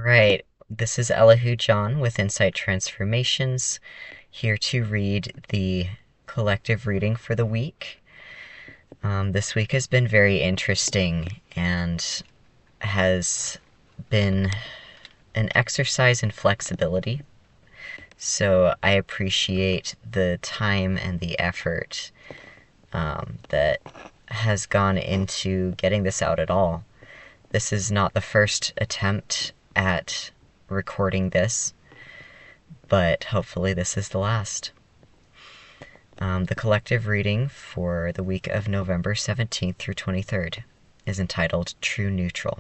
Alright, this is Elihu John with Insight Transformations, here to read the collective reading for the week. This week has been very interesting and has been an exercise in flexibility. So I appreciate the time and the effort that has gone into getting this out at all. This is not the first attempt at recording this, but hopefully this is the last. The collective reading for the week of November 17th through 23rd is entitled True Neutral.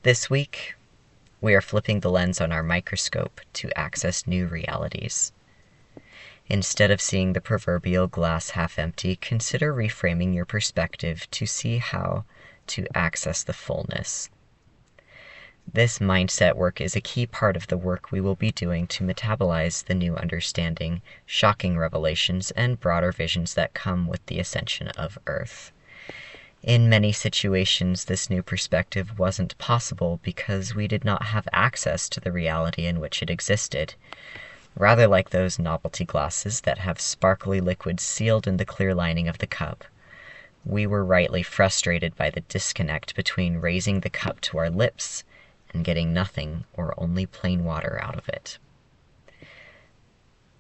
This week, we are flipping the lens on our microscope to access new realities. Instead of seeing the proverbial glass half empty, consider reframing your perspective to see how to access the fullness. This mindset work is a key part of the work we will be doing to metabolize the new understanding, shocking revelations, and broader visions that come with the ascension of Earth. In many situations, this new perspective wasn't possible because we did not have access to the reality in which it existed. Rather like those novelty glasses that have sparkly liquid sealed in the clear lining of the cup, we were rightly frustrated by the disconnect between raising the cup to our lips and getting nothing or only plain water out of it.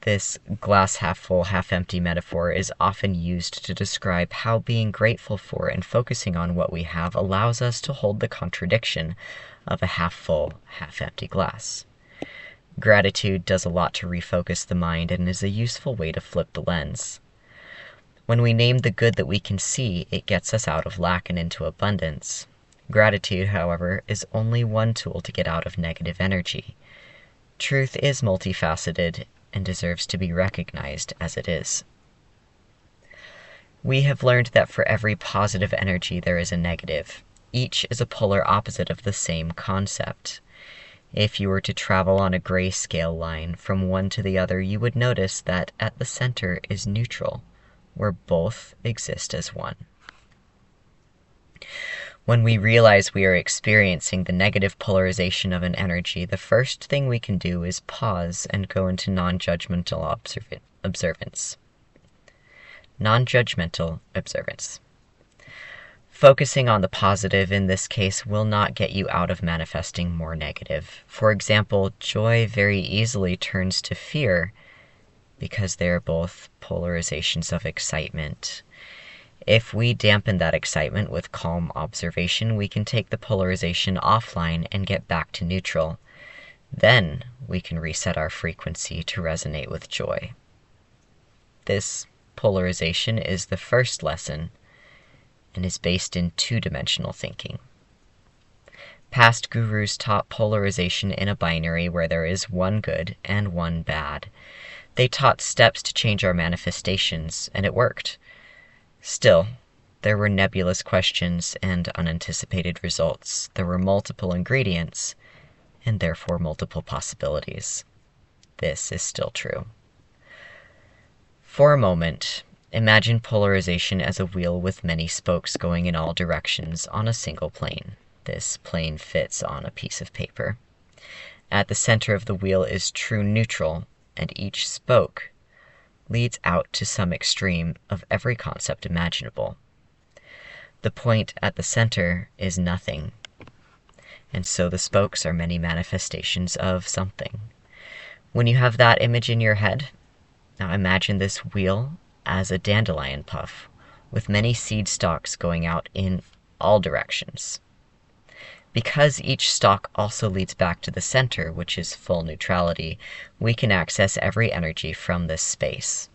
This glass half full, half empty metaphor is often used to describe how being grateful for and focusing on what we have allows us to hold the contradiction of a half full, half empty glass. Gratitude does a lot to refocus the mind and is a useful way to flip the lens. When we name the good that we can see, it gets us out of lack and into abundance. Gratitude, however, is only one tool to get out of negative energy. Truth is multifaceted and deserves to be recognized as it is. We have learned that for every positive energy there is a negative. Each is a polar opposite of the same concept. If you were to travel on a grayscale line from one to the other, you would notice that at the center is neutral, where both exist as one. When we realize we are experiencing the negative polarization of an energy, the first thing we can do is pause and go into non-judgmental observance. Non-judgmental observance. Focusing on the positive in this case will not get you out of manifesting more negative. For example, joy very easily turns to fear because they are both polarizations of excitement. If we dampen that excitement with calm observation, we can take the polarization offline and get back to neutral. Then we can reset our frequency to resonate with joy. This polarization is the first lesson and is based in two-dimensional thinking. Past gurus taught polarization in a binary where there is one good and one bad. They taught steps to change our manifestations, and it worked. Still, there were nebulous questions and unanticipated results. There were multiple ingredients, and therefore multiple possibilities. This is still true. For a moment, imagine polarization as a wheel with many spokes going in all directions on a single plane. This plane fits on a piece of paper. At the center of the wheel is true neutral, and each spoke leads out to some extreme of every concept imaginable. The point at the center is nothing, and so the spokes are many manifestations of something. When you have that image in your head, now imagine this wheel as a dandelion puff, with many seed stalks going out in all directions. Because each stalk also leads back to the center, which is full neutrality, we can access every energy from this space.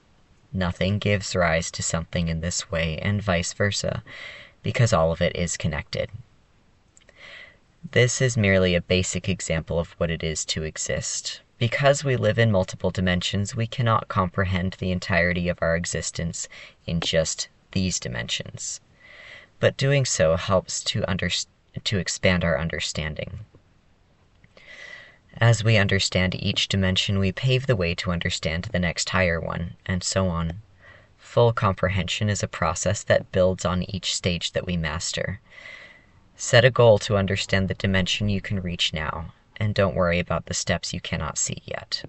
Nothing gives rise to something in this way, and vice versa, because all of it is connected. This is merely a basic example of what it is to exist. Because we live in multiple dimensions, we cannot comprehend the entirety of our existence in just these dimensions. But doing so helps to expand our understanding. As we understand each dimension, we pave the way to understand the next higher one, and so on. Full comprehension is a process that builds on each stage that we master. Set a goal to understand the dimension you can reach now, and don't worry about the steps you cannot see yet.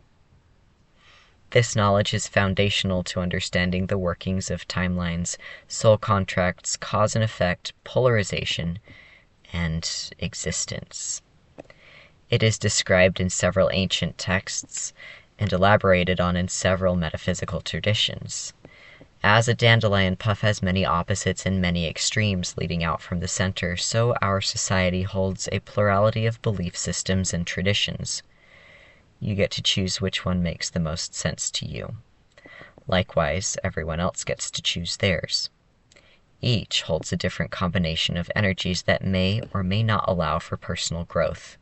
This knowledge is foundational to understanding the workings of timelines, soul contracts, cause and effect, polarization, and existence. It is described in several ancient texts and elaborated on in several metaphysical traditions. As a dandelion puff has many opposites and many extremes leading out from the center, so our society holds a plurality of belief systems and traditions. You get to choose which one makes the most sense to you. Likewise, everyone else gets to choose theirs. Each holds a different combination of energies that may or may not allow for personal growth.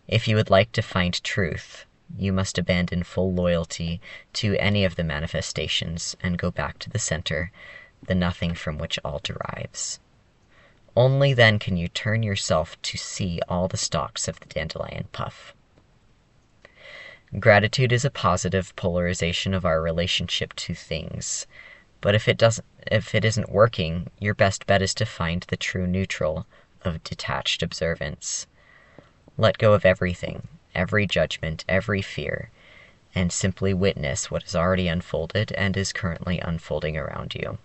If you would like to find truth, you must abandon full loyalty to any of the manifestations and go back to the center, the nothing from which all derives. Only then can you turn yourself to see all the stalks of the dandelion puff. Gratitude is a positive polarization of our relationship to things, but if it isn't working, your best bet is to find the true neutral of detached observance. Let go of everything, every judgment, every fear, and simply witness what has already unfolded and is currently unfolding around you.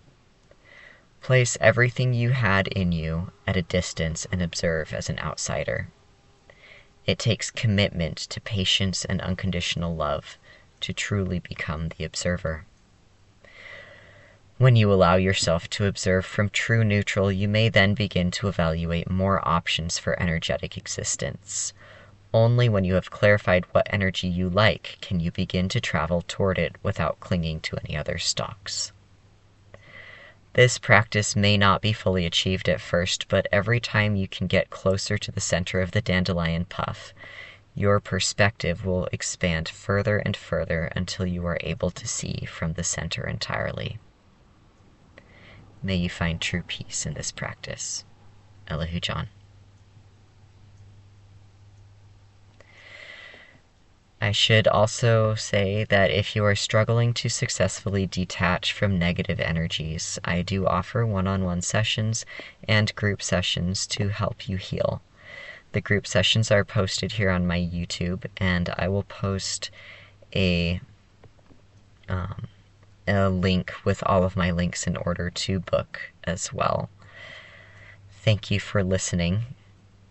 Place everything you had in you at a distance and observe as an outsider. It takes commitment to patience and unconditional love to truly become the observer. When you allow yourself to observe from true neutral, you may then begin to evaluate more options for energetic existence. Only when you have clarified what energy you like can you begin to travel toward it without clinging to any other stalks. This practice may not be fully achieved at first, but every time you can get closer to the center of the dandelion puff, your perspective will expand further and further until you are able to see from the center entirely. May you find true peace in this practice. Elihu John. I should also say that if you are struggling to successfully detach from negative energies, I do offer one-on-one sessions and group sessions to help you heal. The group sessions are posted here on my YouTube, and I will post a link with all of my links in order to book as well. Thank you for listening.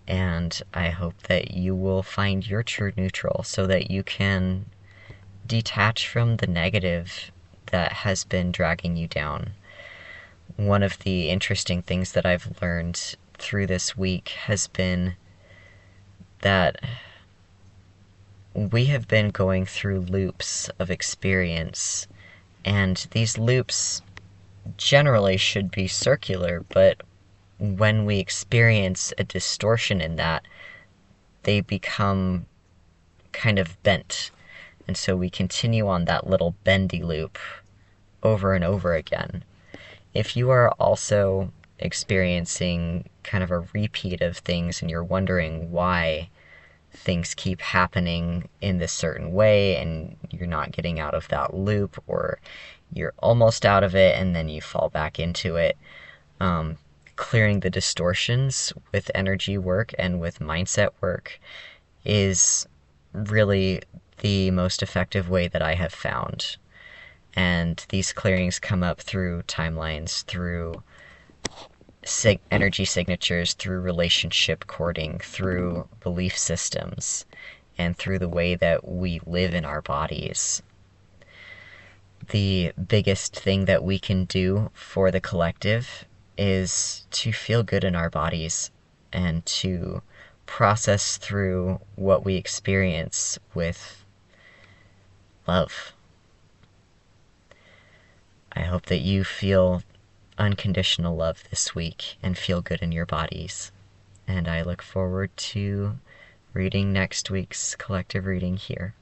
And I hope that you will find your true neutral so that you can detach from the negative that has been dragging you down. One of the interesting things that I've learned through this week has been that we have been going through loops of experience, and these loops generally should be circular, but when we experience a distortion in that, they become kind of bent. And so we continue on that little bendy loop over and over again. If you are also experiencing kind of a repeat of things and you're wondering why things keep happening in this certain way and you're not getting out of that loop, or you're almost out of it and then you fall back into it, clearing the distortions with energy work and with mindset work is really the most effective way that I have found. And these clearings come up through timelines, through energy signatures, through relationship courting, through belief systems, and through the way that we live in our bodies. The biggest thing that we can do for the collective is to feel good in our bodies and to process through what we experience with love. I hope that you feel unconditional love this week and feel good in your bodies. And I look forward to reading next week's collective reading here.